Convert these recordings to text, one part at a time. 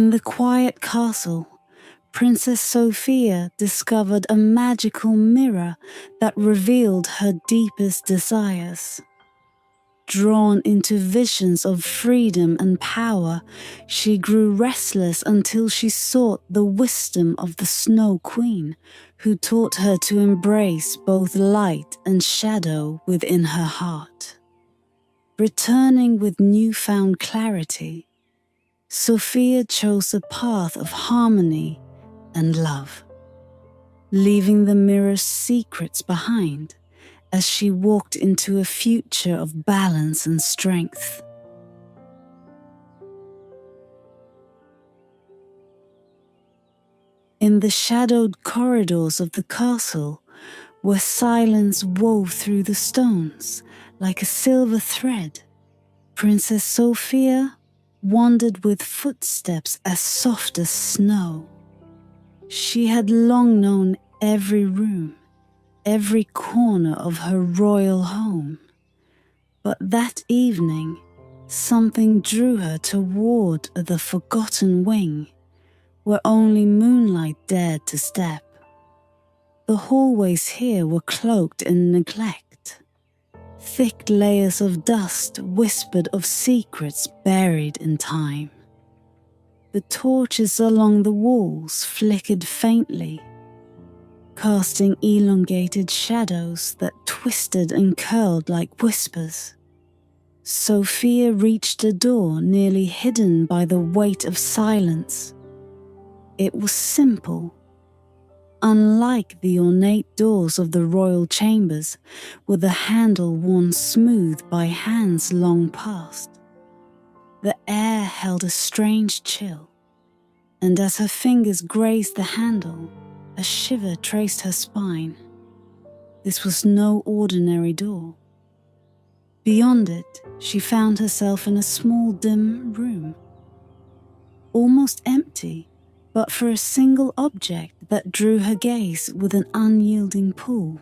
In the quiet castle, Princess Sofia discovered a magical mirror that revealed her deepest desires. Drawn into visions of freedom and power, she grew restless until she sought the wisdom of the Snow Queen, who taught her to embrace both light and shadow within her heart. Returning with newfound clarity, Sophia chose a path of harmony and love, leaving the mirror's secrets behind as she walked into a future of balance and strength. In the shadowed corridors of the castle, where silence wove through the stones like a silver thread, Princess Sofia wandered with footsteps as soft as snow. She had long known every room, every corner of her royal home. But that evening, something drew her toward the forgotten wing, where only moonlight dared to step. The hallways here were cloaked in neglect. Thick layers of dust whispered of secrets buried in time. The torches along the walls flickered faintly, casting elongated shadows that twisted and curled like whispers. Sophia reached a door nearly hidden by the weight of silence. It was simple. Unlike the ornate doors of the royal chambers, with the handle worn smooth by hands long past, the air held a strange chill, and as her fingers grazed the handle, a shiver traced her spine. This was no ordinary door. Beyond it, she found herself in a small, dim room, almost empty, but for a single object that drew her gaze with an unyielding pull.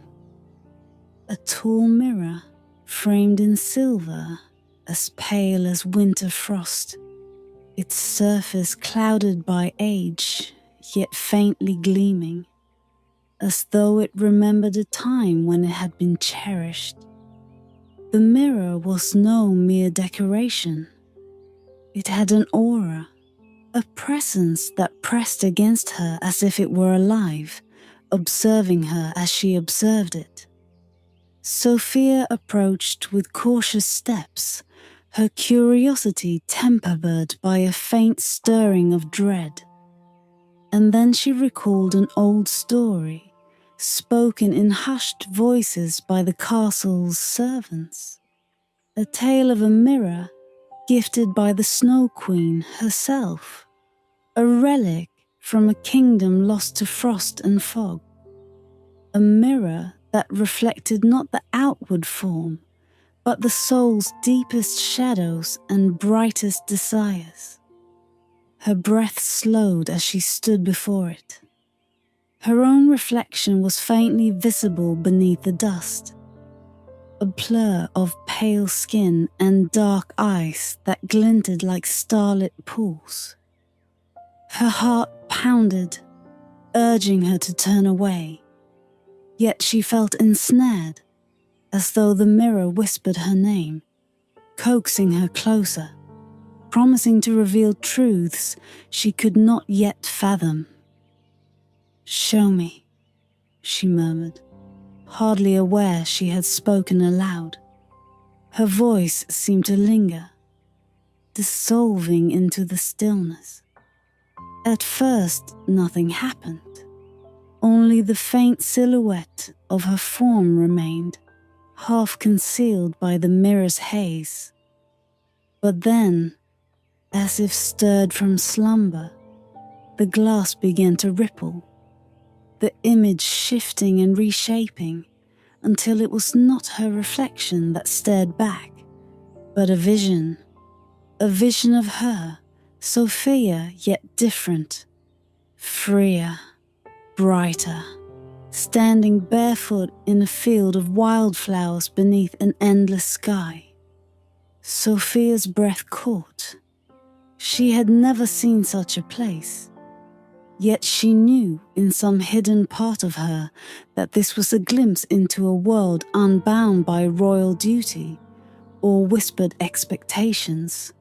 A tall mirror, framed in silver, as pale as winter frost, its surface clouded by age, yet faintly gleaming, as though it remembered a time when it had been cherished. The mirror was no mere decoration. It had an aura, a presence that pressed against her as if it were alive, observing her as she observed it. Sophia approached with cautious steps, her curiosity tempered by a faint stirring of dread. And then she recalled an old story, spoken in hushed voices by the castle's servants. A tale of a mirror gifted by the Snow Queen herself, a relic from a kingdom lost to frost and fog. A mirror that reflected not the outward form, but the soul's deepest shadows and brightest desires. Her breath slowed as she stood before it. Her own reflection was faintly visible beneath the dust, a blur of pale skin and dark eyes that glinted like starlit pools. Her heart pounded, urging her to turn away, yet she felt ensnared, as though the mirror whispered her name, coaxing her closer, promising to reveal truths she could not yet fathom. "Show me," she murmured, hardly aware she had spoken aloud. Her voice seemed to linger, dissolving into the stillness. At first, nothing happened. Only the faint silhouette of her form remained, half concealed by the mirror's haze. But then, as if stirred from slumber, the glass began to ripple, the image shifting and reshaping until it was not her reflection that stared back, but a vision of her, Sophia yet different, freer, brighter, standing barefoot in a field of wildflowers beneath an endless sky. Sophia's breath caught, She had never seen such a place, yet she knew in some hidden part of her that this was a glimpse into a world unbound by royal duty or whispered expectations.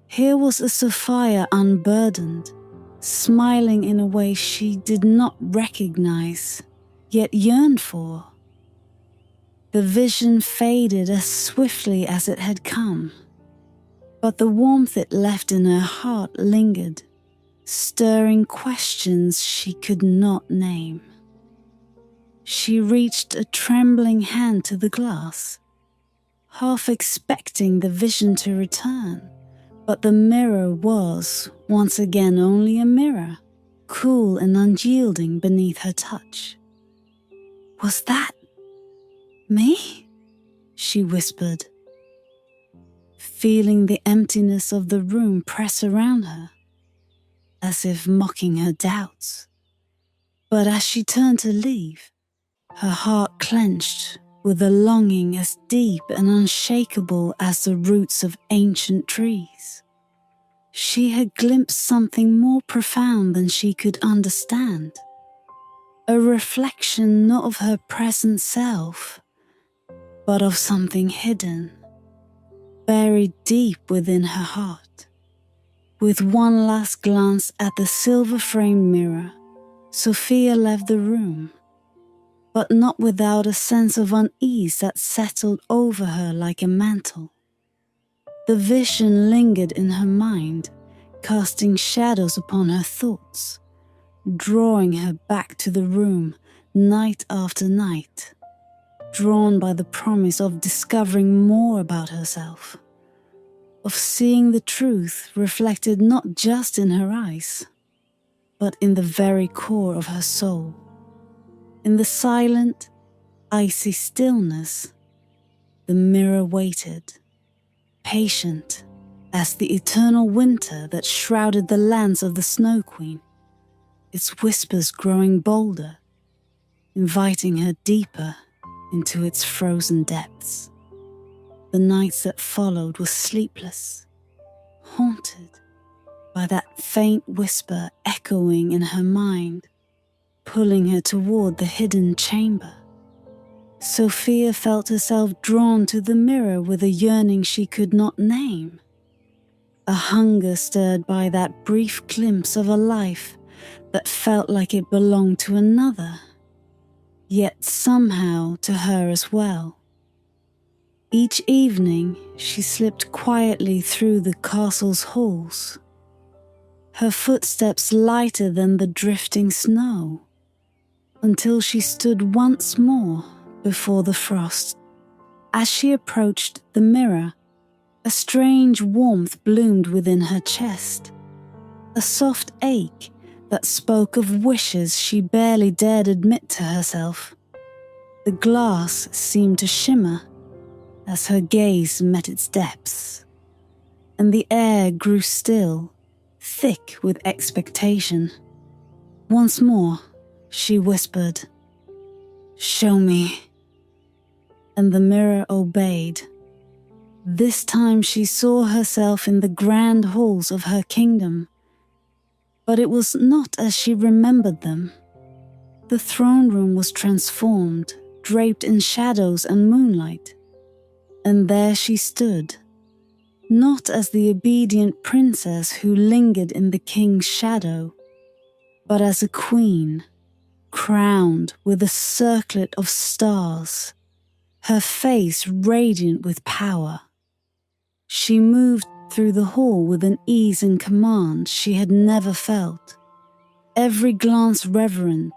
Here was a Sophia unburdened, smiling in a way she did not recognize, yet yearned for. The vision faded as swiftly as it had come, but the warmth it left in her heart lingered, stirring questions she could not name. She reached a trembling hand to the glass, half expecting the vision to return, but the mirror was, once again, only a mirror, cool and unyielding beneath her touch. "Was that me?" she whispered, feeling the emptiness of the room press around her, as if mocking her doubts. But as she turned to leave, her heart clenched with a longing as deep and unshakable as the roots of ancient trees. She had glimpsed something more profound than she could understand, a reflection not of her present self, but of something hidden, buried deep within her heart. With one last glance at the silver-framed mirror, Sophia left the room, but not without a sense of unease that settled over her like a mantle. The vision lingered in her mind, casting shadows upon her thoughts, drawing her back to the room night after night, drawn by the promise of discovering more about herself, of seeing the truth reflected not just in her eyes, but in the very core of her soul. In the silent, icy stillness, the mirror waited, patient as the eternal winter that shrouded the lands of the Snow Queen, its whispers growing bolder, inviting her deeper into its frozen depths. The nights that followed were sleepless, haunted by that faint whisper echoing in her mind, pulling her toward the hidden chamber. Sophia felt herself drawn to the mirror with a yearning she could not name, a hunger stirred by that brief glimpse of a life that felt like it belonged to another, yet somehow to her as well. Each evening she slipped quietly through the castle's halls, her footsteps lighter than the drifting snow, until she stood once more before the frost. As she approached the mirror, a strange warmth bloomed within her chest, a soft ache that spoke of wishes she barely dared admit to herself. The glass seemed to shimmer as her gaze met its depths, and the air grew still, thick with expectation. Once more, she whispered, "Show me." And the mirror obeyed. This time she saw herself in the grand halls of her kingdom, but it was not as she remembered them. The throne room was transformed, draped in shadows and moonlight, and there she stood, not as the obedient princess who lingered in the king's shadow, but as a queen, crowned with a circlet of stars, her face radiant with power. She moved through the hall with an ease and command she had never felt, every glance reverent,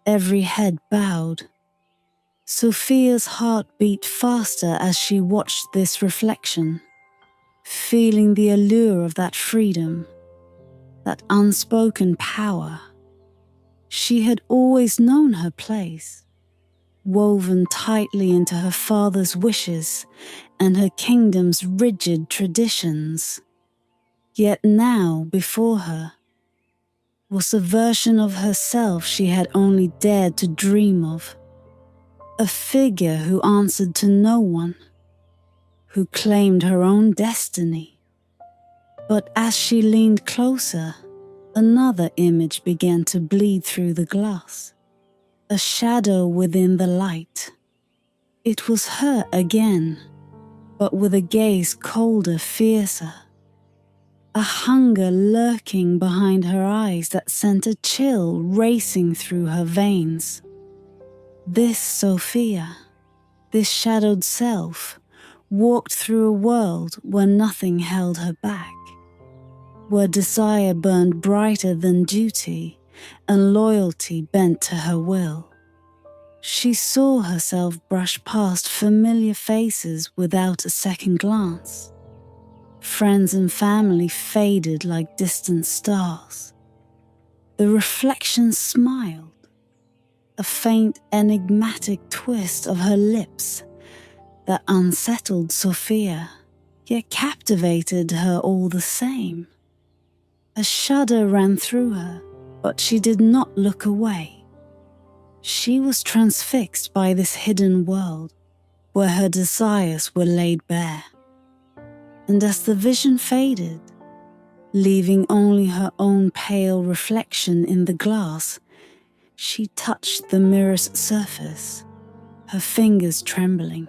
every head bowed. Sophia's heart beat faster as she watched this reflection, feeling the allure of that freedom, that unspoken power. She had always known her place, woven tightly into her father's wishes and her kingdom's rigid traditions. Yet now, before her, was a version of herself she had only dared to dream of. A figure who answered to no one, who claimed her own destiny. But as she leaned closer, another image began to bleed through the glass, a shadow within the light. It was her again, but with a gaze colder, fiercer, a hunger lurking behind her eyes that sent a chill racing through her veins. This Sophia, this shadowed self, walked through a world where nothing held her back, where desire burned brighter than duty and loyalty bent to her will. She saw herself brush past familiar faces without a second glance. Friends and family faded like distant stars. The reflections smiled, a faint enigmatic twist of her lips that unsettled Sophia, yet captivated her all the same. A shudder ran through her, but she did not look away. She was transfixed by this hidden world where her desires were laid bare. And as the vision faded, leaving only her own pale reflection in the glass, she touched the mirror's surface, her fingers trembling.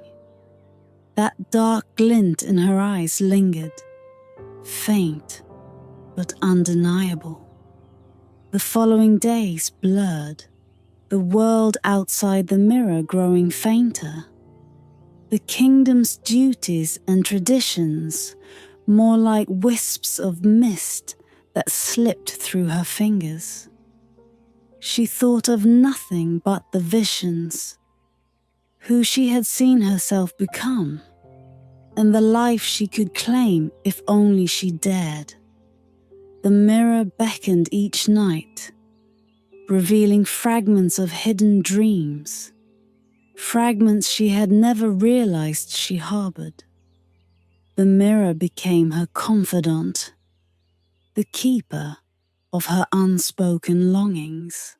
That dark glint in her eyes lingered, faint but undeniable. The following days blurred, the world outside the mirror growing fainter. The kingdom's duties and traditions more like wisps of mist that slipped through her fingers. She thought of nothing but the visions, who she had seen herself become, and the life she could claim if only she dared. The mirror beckoned each night, revealing fragments of hidden dreams, fragments she had never realized she harbored. The mirror became her confidant, the keeper of her unspoken longings.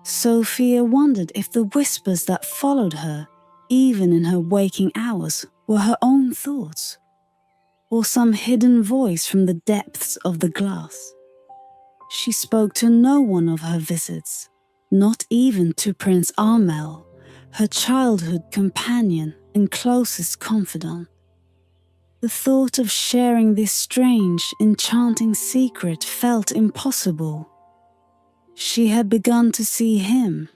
Sophia wondered if the whispers that followed her, even in her waking hours, were her own thoughts, or some hidden voice from the depths of the glass. She spoke to no one of her visits, not even to Prince Armel, her childhood companion and closest confidant. The thought of sharing this strange, enchanting secret felt impossible. She had begun to see him,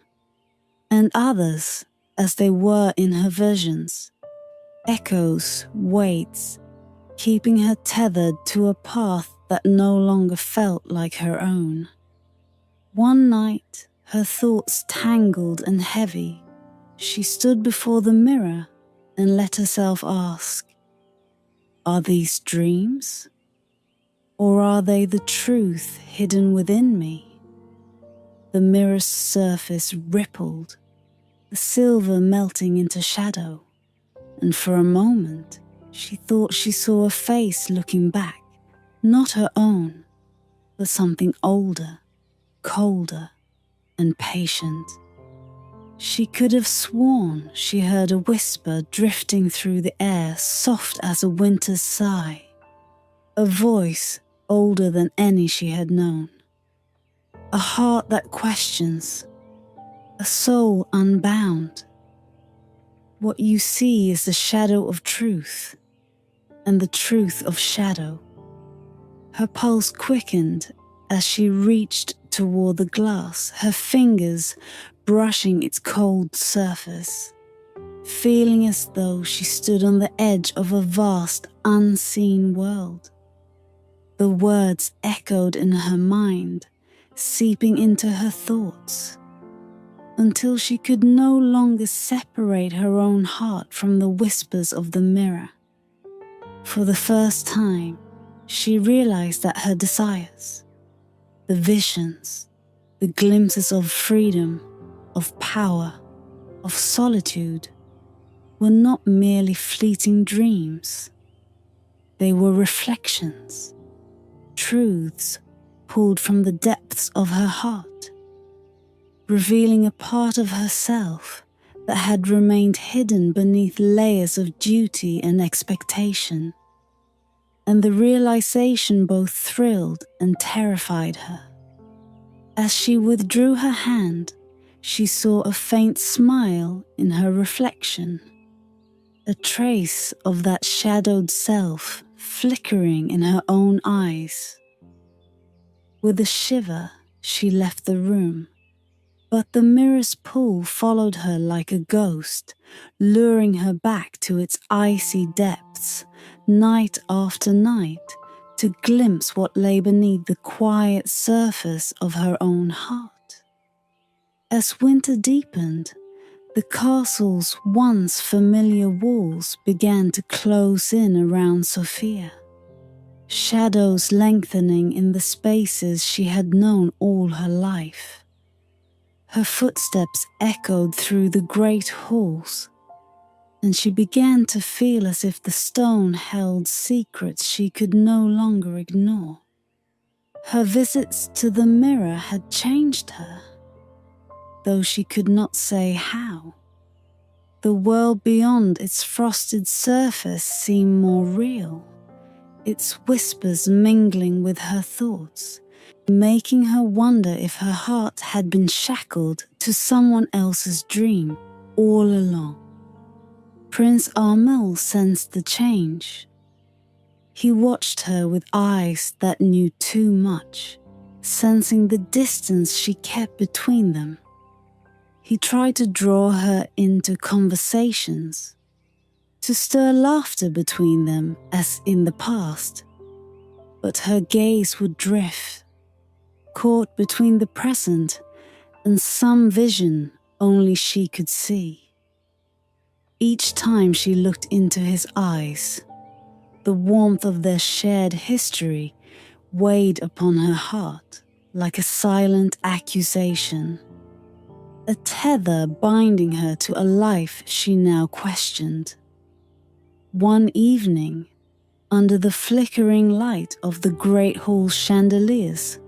and others, as they were in her visions, echoes, weights, keeping her tethered to a path that no longer felt like her own. One night, her thoughts tangled and heavy, she stood before the mirror and let herself ask, are these dreams? Or are they the truth hidden within me? The mirror's surface rippled, the silver melting into shadow, and for a moment she thought she saw a face looking back. Not her own, but something older, colder, and patient. She could have sworn she heard a whisper drifting through the air, soft as a winter's sigh, a voice older than any she had known, a heart that questions, a soul unbound. What you see is the shadow of truth, and the truth of shadow. Her pulse quickened as she reached toward the glass, her fingers brushing its cold surface, feeling as though she stood on the edge of a vast, unseen world. The words echoed in her mind, seeping into her thoughts, until she could no longer separate her own heart from the whispers of the mirror. For the first time, she realized that her desires, the visions, the glimpses of freedom, of power, of solitude, were not merely fleeting dreams. They were reflections, truths pulled from the depths of her heart, revealing a part of herself that had remained hidden beneath layers of duty and expectation. and the realization both thrilled and terrified her. As she withdrew her hand, she saw a faint smile in her reflection, a trace of that shadowed self flickering in her own eyes. With a shiver, she left the room, but the mirror's pull followed her like a ghost, luring her back to its icy depths, night after night, to glimpse what lay beneath the quiet surface of her own heart. As winter deepened, the castle's once familiar walls began to close in around Sofia, shadows lengthening in the spaces she had known all her life. Her footsteps echoed through the great halls, and she began to feel as if the stone held secrets she could no longer ignore. Her visits to the mirror had changed her, though she could not say how. The world beyond its frosted surface seemed more real, its whispers mingling with her thoughts, making her wonder if her heart had been shackled to someone else's dream all along. Prince Armel sensed the change. He watched her with eyes that knew too much, sensing the distance she kept between them. He tried to draw her into conversations, to stir laughter between them as in the past, but her gaze would drift, caught between the present and some vision only she could see. Each time she looked into his eyes, the warmth of their shared history weighed upon her heart like a silent accusation, a tether binding her to a life she now questioned. One evening, under the flickering light of the great hall's chandeliers,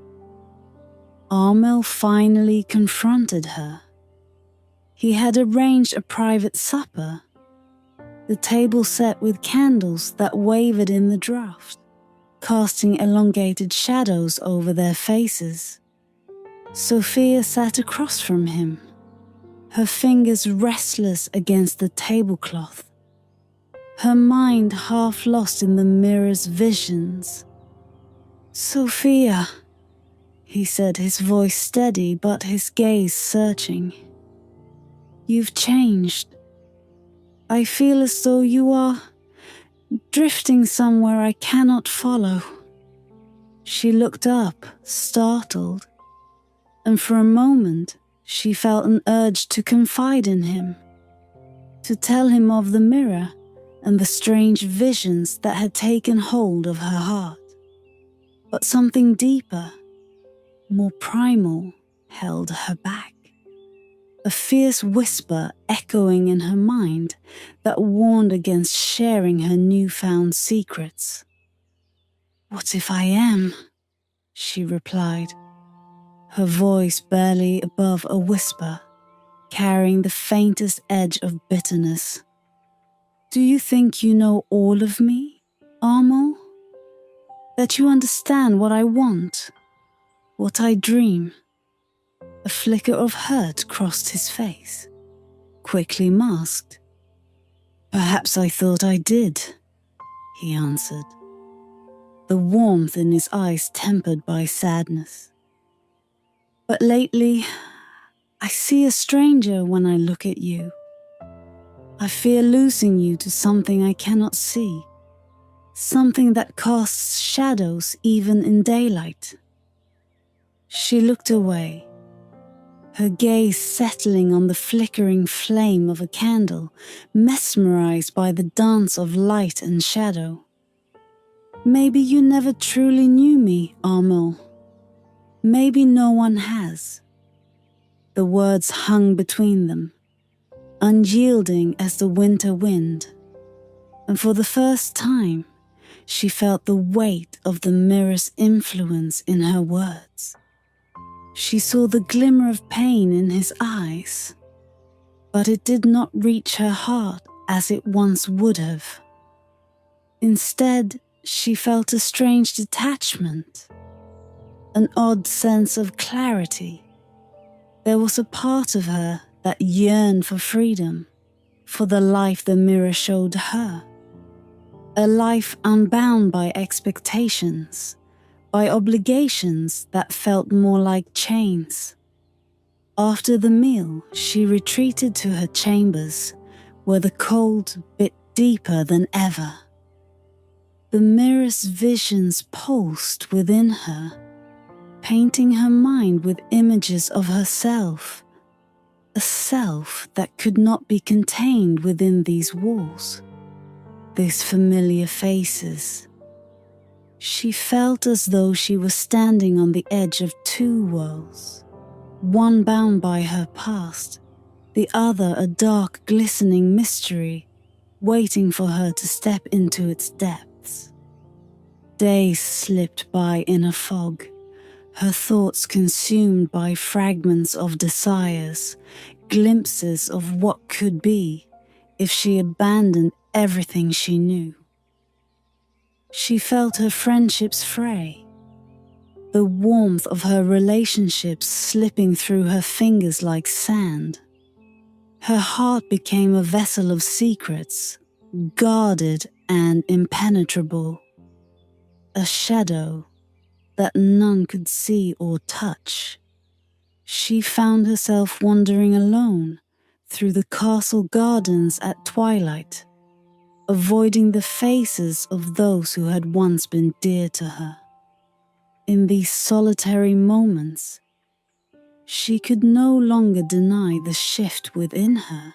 Armel finally confronted her. He had arranged a private supper, the table set with candles that wavered in the draught, casting elongated shadows over their faces. Sofia sat across from him, her fingers restless against the tablecloth, her mind half lost in the mirror's visions. "Sofia," he said, his voice steady but his gaze searching. "You've changed. I feel as though you are drifting somewhere I cannot follow." She looked up, startled, and for a moment she felt an urge to confide in him, to tell him of the mirror and the strange visions that had taken hold of her heart. But something deeper, more primal, held her back. A fierce whisper echoing in her mind that warned against sharing her newfound secrets. "What if I am?" she replied, her voice barely above a whisper, carrying the faintest edge of bitterness. "Do you think you know all of me, Armel? That you understand what I want, what I dream?" A flicker of hurt crossed his face, quickly masked. "Perhaps I thought I did," he answered, the warmth in his eyes tempered by sadness. "But lately, I see a stranger when I look at you. I fear losing you to something I cannot see, something that casts shadows even in daylight." She looked away, her gaze settling on the flickering flame of a candle, mesmerized by the dance of light and shadow. "Maybe you never truly knew me, Armel. Maybe no one has." The words hung between them, unyielding as the winter wind, and for the first time, she felt the weight of the mirror's influence in her words. She saw the glimmer of pain in his eyes, but it did not reach her heart as it once would have. Instead, she felt a strange detachment, an odd sense of clarity. There was a part of her that yearned for freedom, for the life the mirror showed her. A life unbound by expectations, by obligations that felt more like chains. After the meal, she retreated to her chambers, where the cold bit deeper than ever. The mirror's visions pulsed within her, painting her mind with images of herself, a self that could not be contained within these walls, these familiar faces. She felt as though she was standing on the edge of two worlds, one bound by her past, the other a dark, glistening mystery waiting for her to step into its depths. Days slipped by in a fog, her thoughts consumed by fragments of desires, glimpses of what could be if she abandoned everything she knew. She felt her friendships fray, the warmth of her relationships slipping through her fingers like sand. Her heart became a vessel of secrets, guarded and impenetrable, a shadow that none could see or touch. She found herself wandering alone through the castle gardens at twilight, avoiding the faces of those who had once been dear to her. In these solitary moments, she could no longer deny the shift within her,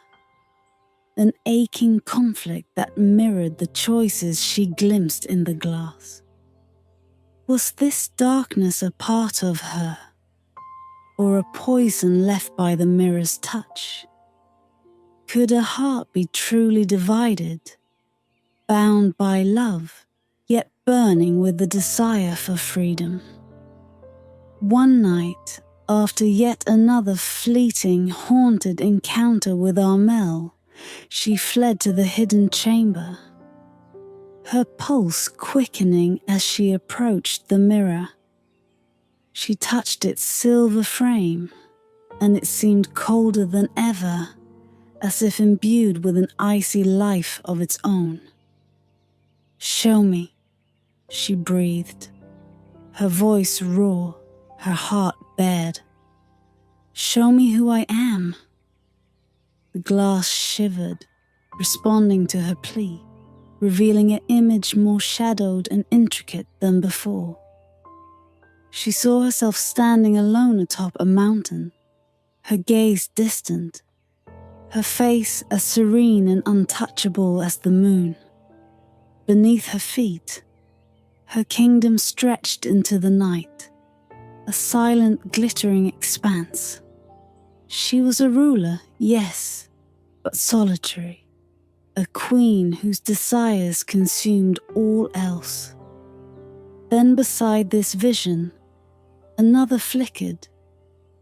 an aching conflict that mirrored the choices she glimpsed in the glass. Was this darkness a part of her, or a poison left by the mirror's touch? Could a heart be truly divided, bound by love, yet burning with the desire for freedom? One night, after yet another fleeting, haunted encounter with Armel, she fled to the hidden chamber, her pulse quickening as she approached the mirror. She touched its silver frame, and it seemed colder than ever, as if imbued with an icy life of its own. "Show me," she breathed, her voice raw, her heart bared. "Show me who I am." The glass shivered, responding to her plea, revealing an image more shadowed and intricate than before. She saw herself standing alone atop a mountain, her gaze distant, her face as serene and untouchable as the moon. Beneath her feet, her kingdom stretched into the night, a silent, glittering expanse. She was a ruler, yes, but solitary, a queen whose desires consumed all else. Then beside this vision, another flickered.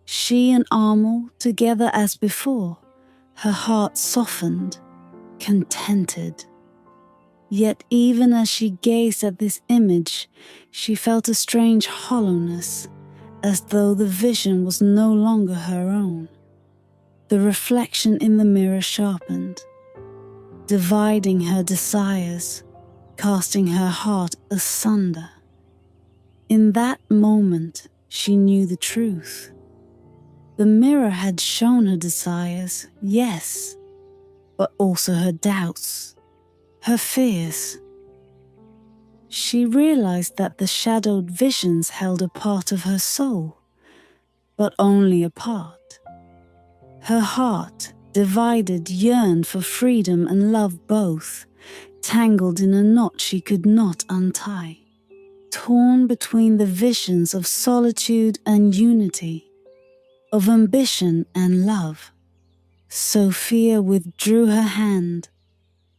She and Armel together as before, her heart softened, contented. Yet even as she gazed at this image, she felt a strange hollowness, as though the vision was no longer her own. The reflection in the mirror sharpened, dividing her desires, casting her heart asunder. In that moment, she knew the truth. The mirror had shown her desires, yes, but also her doubts, her fears. She realized that the shadowed visions held a part of her soul, but only a part. Her heart, divided, yearned for freedom and love both, tangled in a knot she could not untie. Torn between the visions of solitude and unity, of ambition and love, Sophia withdrew her hand,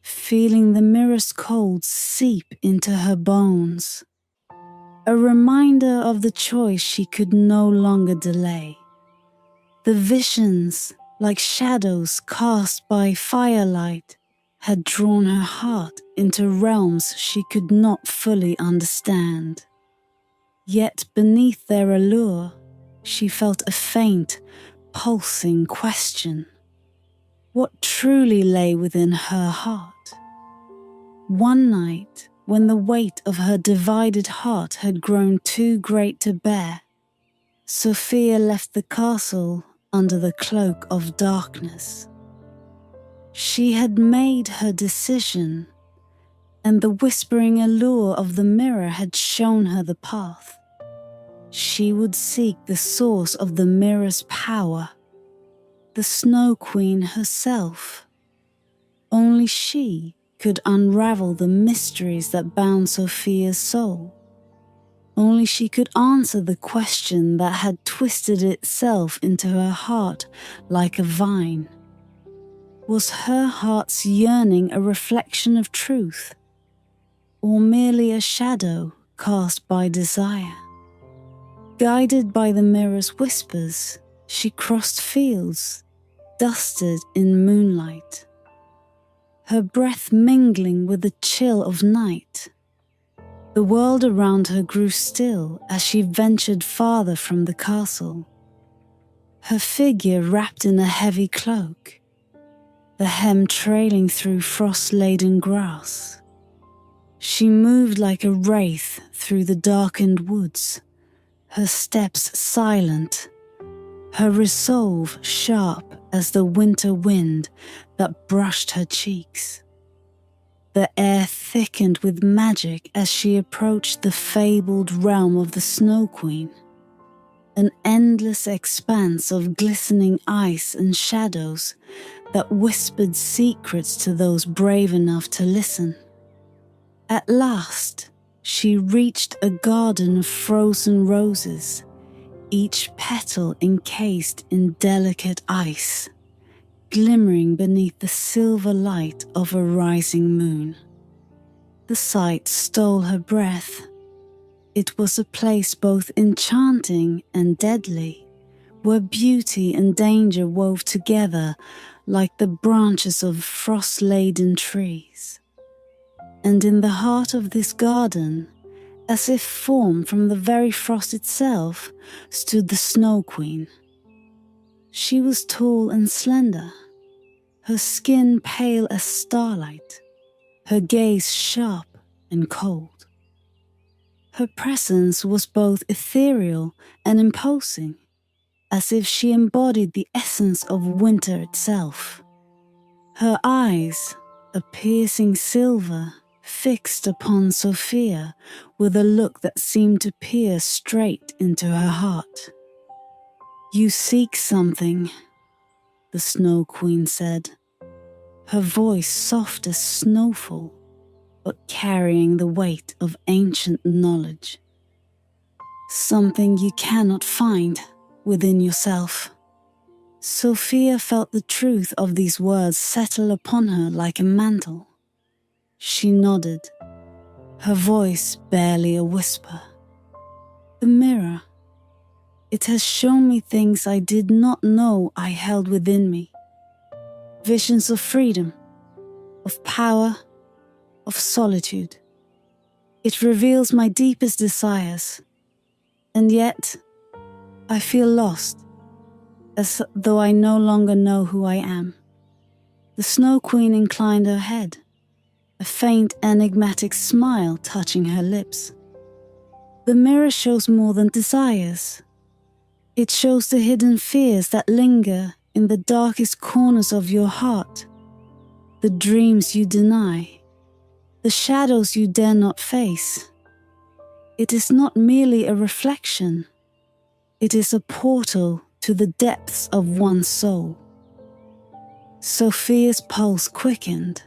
feeling the mirror's cold seep into her bones, a reminder of the choice she could no longer delay. The visions, like shadows cast by firelight, had drawn her heart into realms she could not fully understand. Yet beneath their allure, she felt a faint, pulsing question. What truly lay within her heart? One night, when the weight of her divided heart had grown too great to bear, Sofia left the castle under the cloak of darkness. She had made her decision, and the whispering allure of the mirror had shown her the path. She would seek the source of the mirror's power, the Snow Queen herself. Only she could unravel the mysteries that bound Sofia's soul. Only she could answer the question that had twisted itself into her heart like a vine. Was her heart's yearning a reflection of truth, or merely a shadow cast by desire? Guided by the mirror's whispers, she crossed fields, dusted in moonlight, her breath mingling with the chill of night. The world around her grew still as she ventured farther from the castle, her figure wrapped in a heavy cloak, the hem trailing through frost-laden grass. She moved like a wraith through the darkened woods, her steps silent, her resolve sharp as the winter wind that brushed her cheeks. The air thickened with magic as she approached the fabled realm of the Snow Queen, an endless expanse of glistening ice and shadows that whispered secrets to those brave enough to listen. At last, she reached a garden of frozen roses, each petal encased in delicate ice, glimmering beneath the silver light of a rising moon. The sight stole her breath. It was a place both enchanting and deadly, where beauty and danger wove together like the branches of frost-laden trees. And in the heart of this garden, as if formed from the very frost itself, stood the Snow Queen. She was tall and slender, her skin pale as starlight, her gaze sharp and cold. Her presence was both ethereal and imposing, as if she embodied the essence of winter itself. Her eyes, a piercing silver, fixed upon Sofia with a look that seemed to peer straight into her heart. "You seek something," the Snow Queen said, her voice soft as snowfall, but carrying the weight of ancient knowledge. "Something you cannot find within yourself." Sofia felt the truth of these words settle upon her like a mantle. She nodded, her voice barely a whisper. "The mirror. It has shown me things I did not know I held within me. Visions of freedom, of power, of solitude. It reveals my deepest desires, and yet I feel lost, as though I no longer know who I am." The Snow Queen inclined her head, a faint enigmatic smile touching her lips. "The mirror shows more than desires. It shows the hidden fears that linger in the darkest corners of your heart, the dreams you deny, the shadows you dare not face. It is not merely a reflection. It is a portal to the depths of one's soul." Sofia's pulse quickened.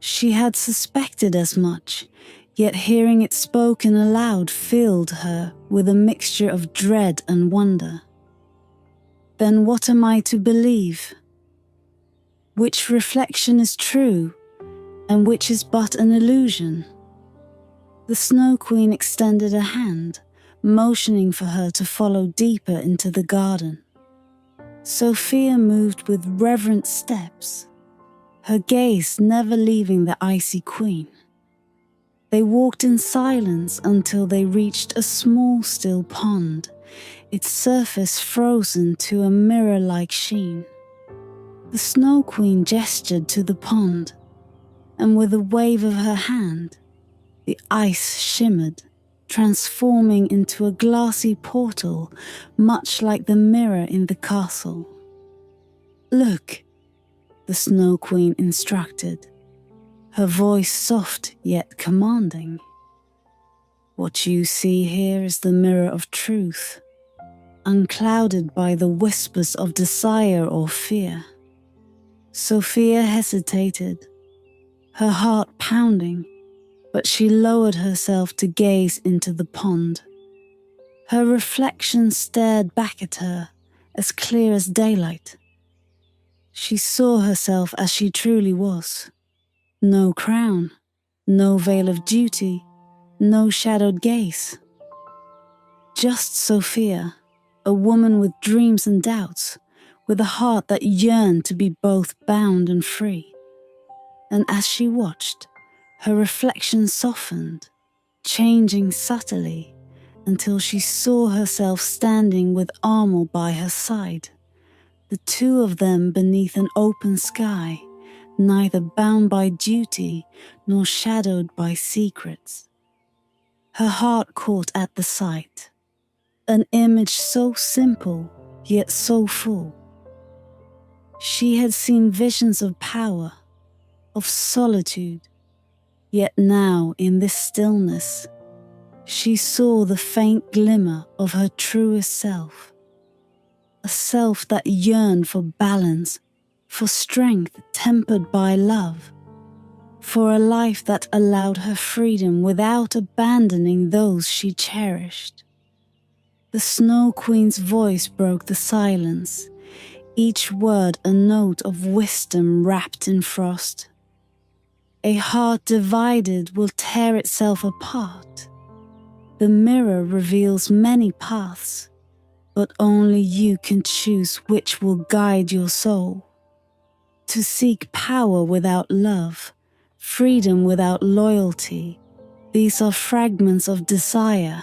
She had suspected as much, yet hearing it spoken aloud filled her with a mixture of dread and wonder. Then what am I to believe? Which reflection is true, and which is but an illusion? The Snow Queen extended a hand, motioning for her to follow deeper into the garden. Sofia moved with reverent steps, her gaze never leaving the icy queen. They walked in silence until they reached a small still pond, its surface frozen to a mirror-like sheen. The Snow Queen gestured to the pond, and with a wave of her hand, the ice shimmered, transforming into a glassy portal much like the mirror in the castle. "Look," the Snow Queen instructed, her voice soft yet commanding. "What you see here is the mirror of truth, unclouded by the whispers of desire or fear." Sophia hesitated, her heart pounding, but she lowered herself to gaze into the pond. Her reflection stared back at her, as clear as daylight. She saw herself as she truly was. No crown, no veil of duty, no shadowed gaze. Just Sophia, a woman with dreams and doubts, with a heart that yearned to be both bound and free. And as she watched, her reflection softened, changing subtly until she saw herself standing with Armel by her side, the two of them beneath an open sky, neither bound by duty nor shadowed by secrets. Her heart caught at the sight, an image so simple yet so full. She had seen visions of power, of solitude, yet now in this stillness, she saw the faint glimmer of her truest self, a self that yearned for balance, for strength tempered by love, for a life that allowed her freedom without abandoning those she cherished. The Snow Queen's voice broke the silence, each word a note of wisdom wrapped in frost. "A heart divided will tear itself apart. The mirror reveals many paths, but only you can choose which will guide your soul. To seek power without love, freedom without loyalty, these are fragments of desire,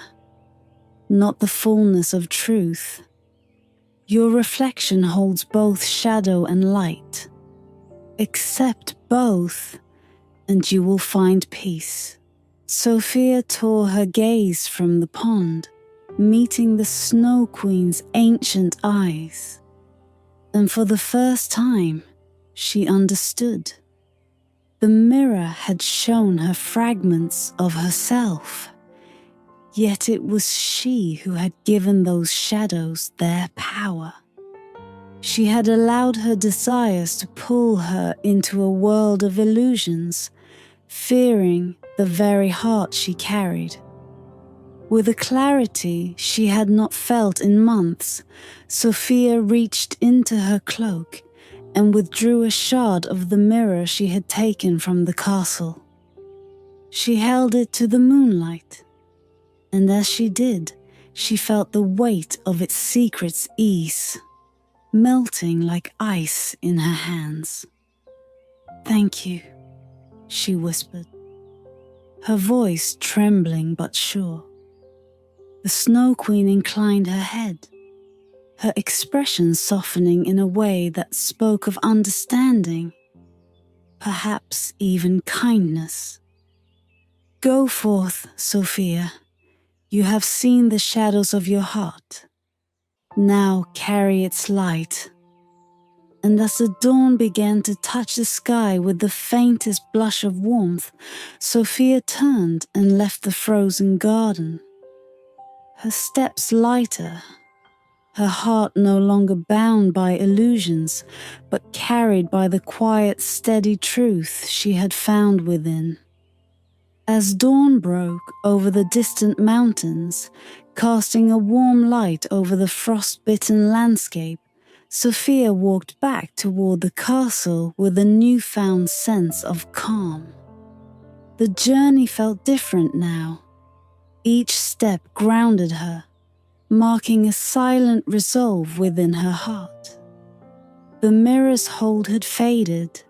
not the fullness of truth. Your reflection holds both shadow and light. Accept both, and you will find peace." Sophia tore her gaze from the pond, meeting the Snow Queen's ancient eyes. And for the first time, she understood. The mirror had shown her fragments of herself, yet it was she who had given those shadows their power. She had allowed her desires to pull her into a world of illusions, fearing the very heart she carried. With a clarity she had not felt in months, Sophia reached into her cloak and withdrew a shard of the mirror she had taken from the castle. She held it to the moonlight, and as she did, she felt the weight of its secrets ease, melting like ice in her hands. "Thank you," she whispered, her voice trembling but sure. The Snow Queen inclined her head, her expression softening in a way that spoke of understanding, perhaps even kindness. "Go forth, Sophia. You have seen the shadows of your heart. Now carry its light." And as the dawn began to touch the sky with the faintest blush of warmth, Sophia turned and left the frozen garden. Her steps lighter, her heart no longer bound by illusions, but carried by the quiet, steady truth she had found within. As dawn broke over the distant mountains, casting a warm light over the frost-bitten landscape, Sophia walked back toward the castle with a newfound sense of calm. The journey felt different now. Each step grounded her, marking a silent resolve within her heart. The mirror's hold had faded,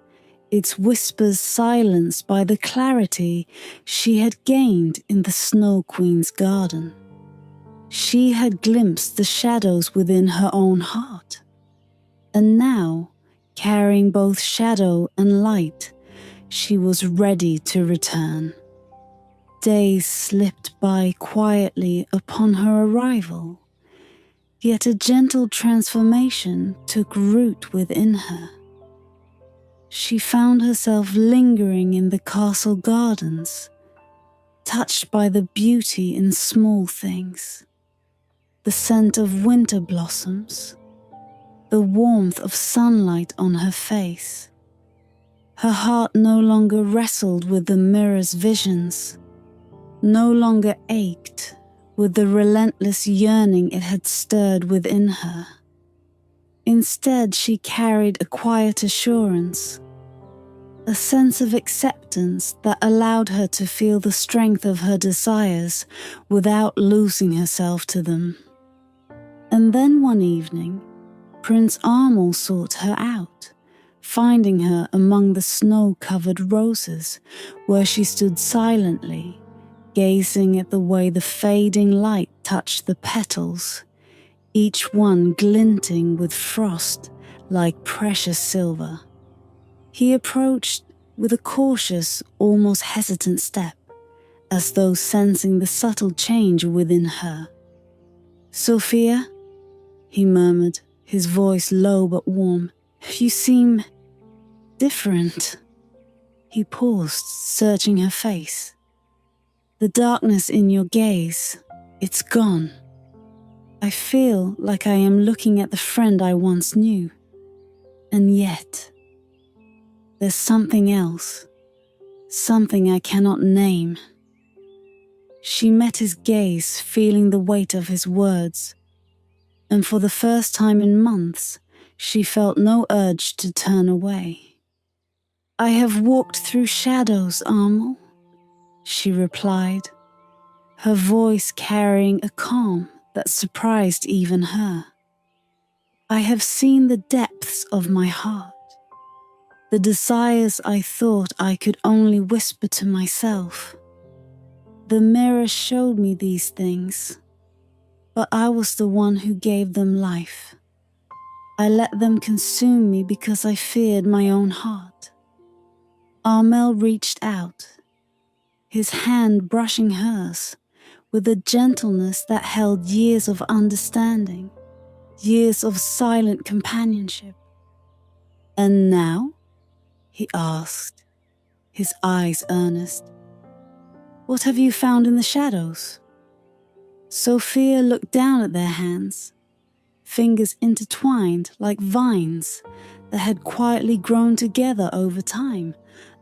its whispers silenced by the clarity she had gained in the Snow Queen's garden. She had glimpsed the shadows within her own heart, and now, carrying both shadow and light, she was ready to return. Days slipped by quietly upon her arrival, yet a gentle transformation took root within her. She found herself lingering in the castle gardens, touched by the beauty in small things, the scent of winter blossoms, the warmth of sunlight on her face. Her heart no longer wrestled with the mirror's visions, no longer ached with the relentless yearning it had stirred within her. Instead, she carried a quiet assurance, a sense of acceptance that allowed her to feel the strength of her desires without losing herself to them. And then one evening, Prince Armel sought her out, finding her among the snow-covered roses, where she stood silently, gazing at the way the fading light touched the petals, each one glinting with frost like precious silver. He approached with a cautious, almost hesitant step, as though sensing the subtle change within her. "Sophia," he murmured, his voice low but warm, "you seem different." He paused, searching her face. "The darkness in your gaze, it's gone. I feel like I am looking at the friend I once knew. And yet, there's something else, something I cannot name." She met his gaze, feeling the weight of his words, and for the first time in months, she felt no urge to turn away. "I have walked through shadows, Armel," she replied, her voice carrying a calm that surprised even her. "I have seen the depths of my heart, the desires I thought I could only whisper to myself. The mirror showed me these things, but I was the one who gave them life. I let them consume me because I feared my own heart." Armel reached out, his hand brushing hers with a gentleness that held years of understanding, years of silent companionship. "And now?" he asked, his eyes earnest. "What have you found in the shadows?" Sophia looked down at their hands, fingers intertwined like vines that had quietly grown together over time,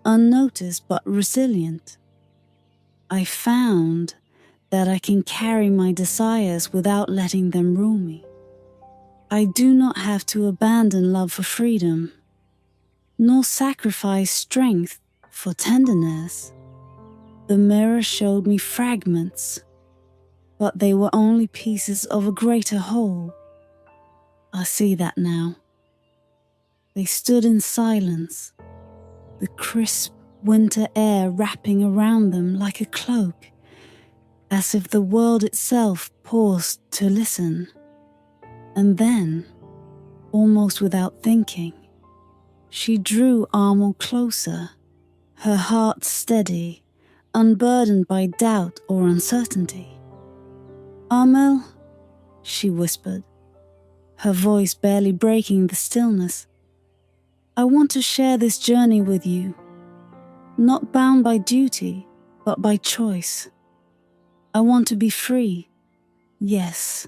unnoticed but resilient. "I found that I can carry my desires without letting them rule me. I do not have to abandon love for freedom, nor sacrifice strength for tenderness. The mirror showed me fragments, but they were only pieces of a greater whole. I see that now." They stood in silence, the crisp winter air wrapping around them like a cloak, as if the world itself paused to listen. And then, almost without thinking, she drew Armel closer, her heart steady, unburdened by doubt or uncertainty. "Armel," she whispered, her voice barely breaking the stillness, "I want to share this journey with you, not bound by duty, but by choice. I want to be free, yes,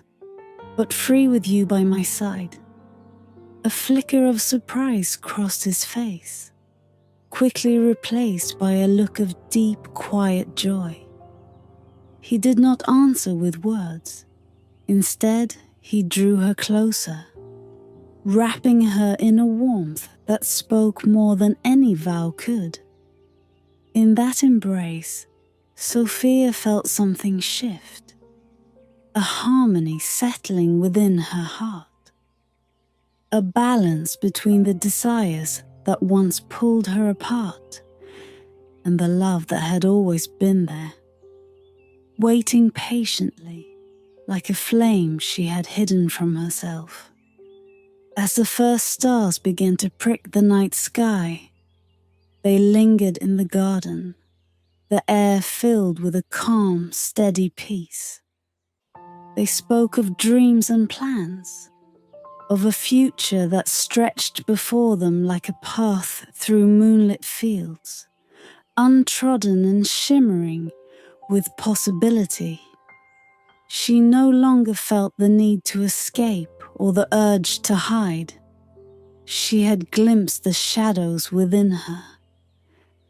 but free with you by my side." A flicker of surprise crossed his face, quickly replaced by a look of deep, quiet joy. He did not answer with words. Instead, he drew her closer, wrapping her in a warmth that spoke more than any vow could. In that embrace, Sophia felt something shift, a harmony settling within her heart, a balance between the desires that once pulled her apart, and the love that had always been there, waiting patiently like a flame she had hidden from herself. As the first stars began to prick the night sky, they lingered in the garden, the air filled with a calm, steady peace. They spoke of dreams and plans, of a future that stretched before them like a path through moonlit fields, untrodden and shimmering with possibility. She no longer felt the need to escape or the urge to hide. She had glimpsed the shadows within her,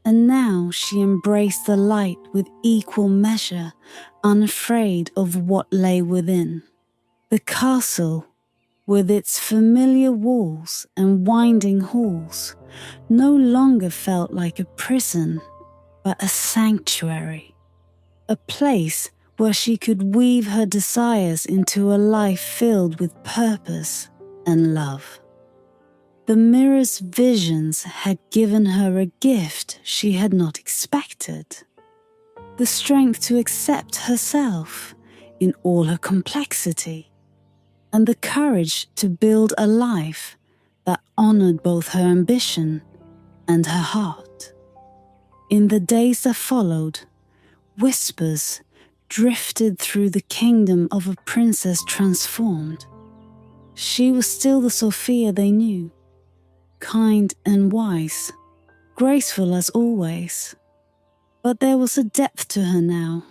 and now she embraced the light with equal measure, unafraid of what lay within. The castle, with its familiar walls and winding halls, no longer felt like a prison, but a sanctuary, a place where she could weave her desires into a life filled with purpose and love. The mirror's visions had given her a gift she had not expected, the strength to accept herself in all her complexity, and the courage to build a life that honored both her ambition and her heart. In the days that followed, whispers drifted through the kingdom of a princess transformed. She was still the Sofia they knew, kind and wise, graceful as always. But there was a depth to her now,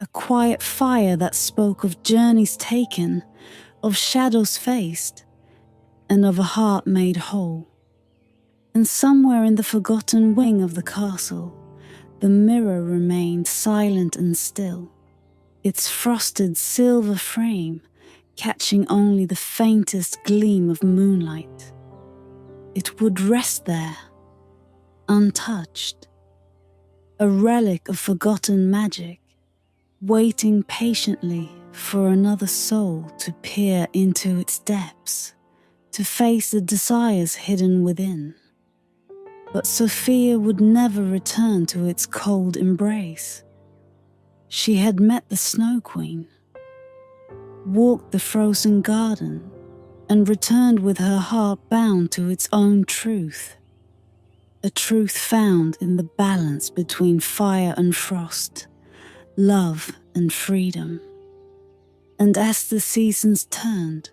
a quiet fire that spoke of journeys taken, of shadows faced, and of a heart made whole. And somewhere in the forgotten wing of the castle, the mirror remained silent and still, its frosted silver frame catching only the faintest gleam of moonlight. It would rest there, untouched, a relic of forgotten magic, waiting patiently for another soul to peer into its depths, to face the desires hidden within. But Sofia would never return to its cold embrace. She had met the Snow Queen, walked the frozen garden, and returned with her heart bound to its own truth, a truth found in the balance between fire and frost, love and freedom. And as the seasons turned,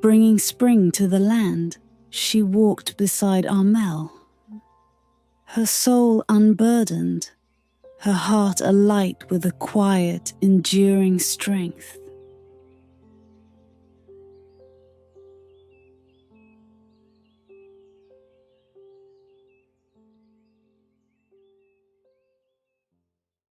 bringing spring to the land, she walked beside Armel, her soul unburdened, her heart alight with a quiet, enduring strength.